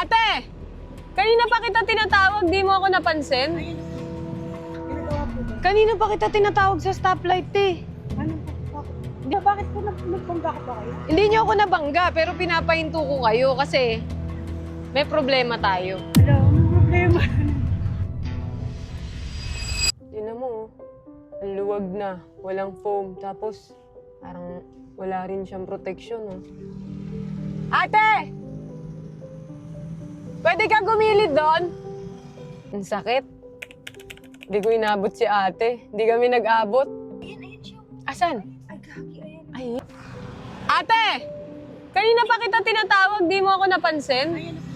Ate! Kanina pa kita tinatawag, di mo ako napansin? Ginagawa po ba? Kanina pa kita tinatawag sa stoplight eh. Ano po? Bakit po nagbangga ka ba kayo? Hindi niyo ako nabangga, pero pinapahinto ko kayo kasi may problema tayo. Wala, anong problema? Tingnan mo, ang luwag na, walang foam, tapos parang wala rin siyang protection. Oh. Ate! Pwede ka gumilid doon? Ang sakit. Hindi ko inabot si ate. Hindi kami nag-abot. Ayan siya. Asan? Ay, gagi, ayan. Ay. Ate! Kanina pa kita tinatawag, di mo ako napansin? Ayan na po.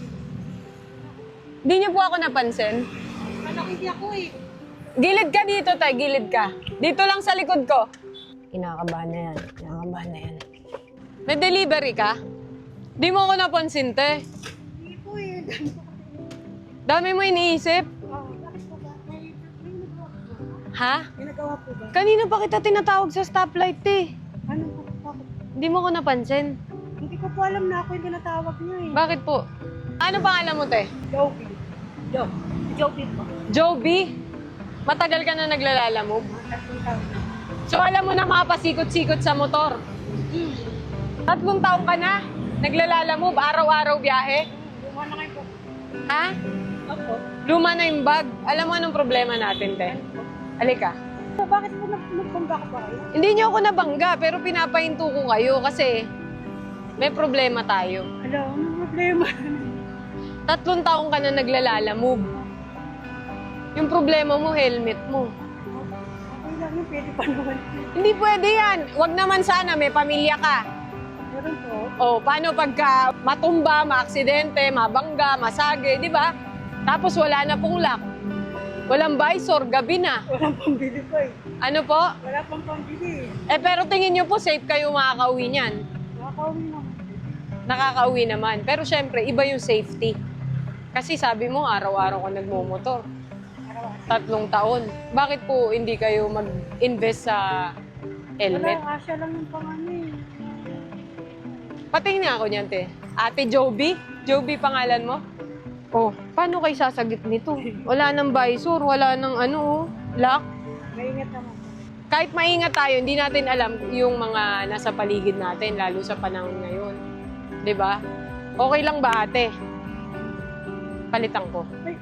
Di niyo po ako napansin? Malaki ako eh. Gilid ka dito, tay. Gilid ka. Dito lang sa likod ko. Kinakabahan na yan. Kinakabahan na yan. May delivery ka? Di mo ako napansin, te. Hindi po eh. Dami mo iniisip. Bakit po ba? May nagawa po ba? Ha? May nagawa po ba? Kanina pa kita tinatawag sa stoplight, te. Ano po? Bakit? Di mo ako napansin. Hindi ko po alam na ako yung tinatawag niyo eh. Bakit po? Ano pangalan mo, te? Joby. Joby po. Joby? Matagal ka na naglalalamog? So alam mo na mapasikot-sikot sa motor. 3 taon ka na naglalalamog, araw-araw biyahe. Luma na kayo po. Ha? Opo. Luma na yung bag. Alam mo anong problema natin, te? Halika. Bakit po nagbangga ka ba kayo? Hindi niyo ako nabangga, pero pinapahinto ko kayo kasi may problema tayo. Hello, anong problema? 3 taon ka na naglalalamog. Yung problema mo, helmet mo. Okay lang yun, pwede pa naman. Hindi pwede yan. Wag naman sana, may pamilya ka. Meron po. O, paano pagka matumba, maaksidente, mabangga, masage, di ba? Tapos wala na pong lock. Walang visor, gabi na. Walang pambili po eh. Ano po? Wala pang pambili eh. Pero tingin nyo po, safe kayo makakauwi niyan. Nakakauwi naman. Nakakauwi naman. Pero syempre, iba yung safety. Kasi sabi mo, araw-araw ka nagmumotor. 3 taon. Bakit po hindi kayo mag-invest sa helmet? Wala, asya lang yung pangano eh. Patingin nga ako niyan, te. Ate Joby? Joby pangalan mo? Oh, paano kayo sasagit nito? Wala nang visor, wala nang lock. Maingat naman. Kahit maingat tayo, hindi natin alam yung mga nasa paligid natin, lalo sa panahon ngayon. 'Di ba? Okay lang ba, ate? Palitan ko. Ay.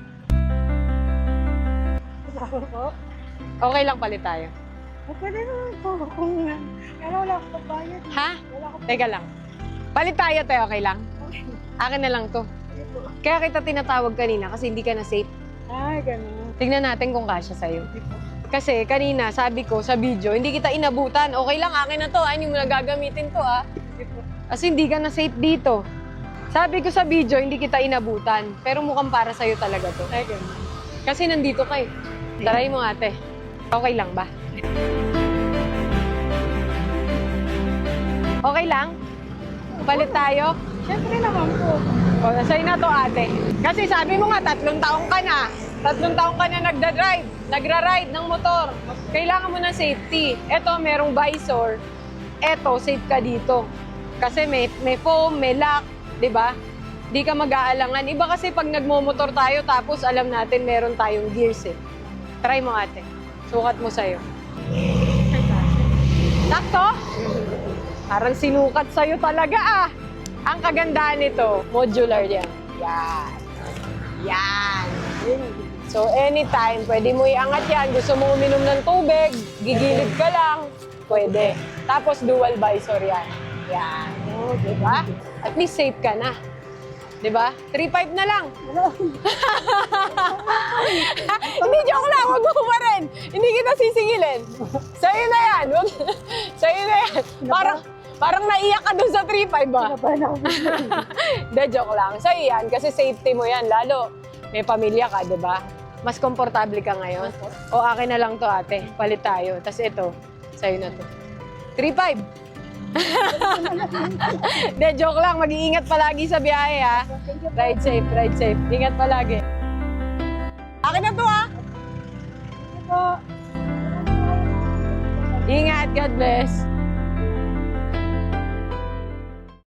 Wala po. Okay lang palit tayo. Pwede naman po. Kung wala akong pagbayad. Ha? Wala akong Teka lang. Palit tayo, te. Okay lang? Akin na lang to. Kaya kita tinatawag kanina kasi hindi ka na safe. Ay, gano'n. Tignan natin kung kasya sa'yo. Kasi kanina, sabi ko sa video, hindi kita inabutan. Okay lang, akin na to. Hindi mo na gagamitin to, ha? Kasi hindi ka na safe dito. Sabi ko sa video, hindi kita inabutan. Pero mukhang para sa'yo talaga to. Ay, gano'n. Kasi nandito kayo. Taray mo, ate. Okay lang ba? Okay lang? Palit tayo? Siyempre naman po. O, nasa'yo na to, ate. Kasi sabi mo nga, 3 taong ka na. 3 taong ka na nagra-ride ng motor. Kailangan mo ng safety. Eto, merong visor. Eto, safe ka dito. Kasi may foam, may lock, di ba? Di ka mag-aalangan. Iba kasi pag nagmomotor tayo, tapos alam natin meron tayong gears eh. Try mo, ate. Sukat mo sa'yo. Sakto? Parang sinukat sa'yo talaga ah. Ang kagandahan nito, modular yan. Yan. Yan. So anytime, pwede mo iangat yan. Gusto mo uminom ng tubig, gigilid ka lang, pwede. Tapos dual visor yan. Yan. O, diba? At least safe ka na. Diba? 3.5 na lang. Hindi, joke lang. Huwag mo pa rin. Hindi kita sisingilin. Sa'yo na yan. Sa'yo na yan. Parang naiyak ka dun sa 3.5 ba? Hindi, joke lang. Sa'yo yan. Kasi safety mo yan. Lalo, may pamilya ka, diba? Mas komportable ka ngayon. O akin na lang to, ate. Palit tayo. Tapos ito, sa'yo na to. 3.5. Hindi, joke lang. Mag-iingat palagi sa biyahe, ha? Ride safe, ride safe. Ingat palagi. Akin na to, ha? Ingat, God bless.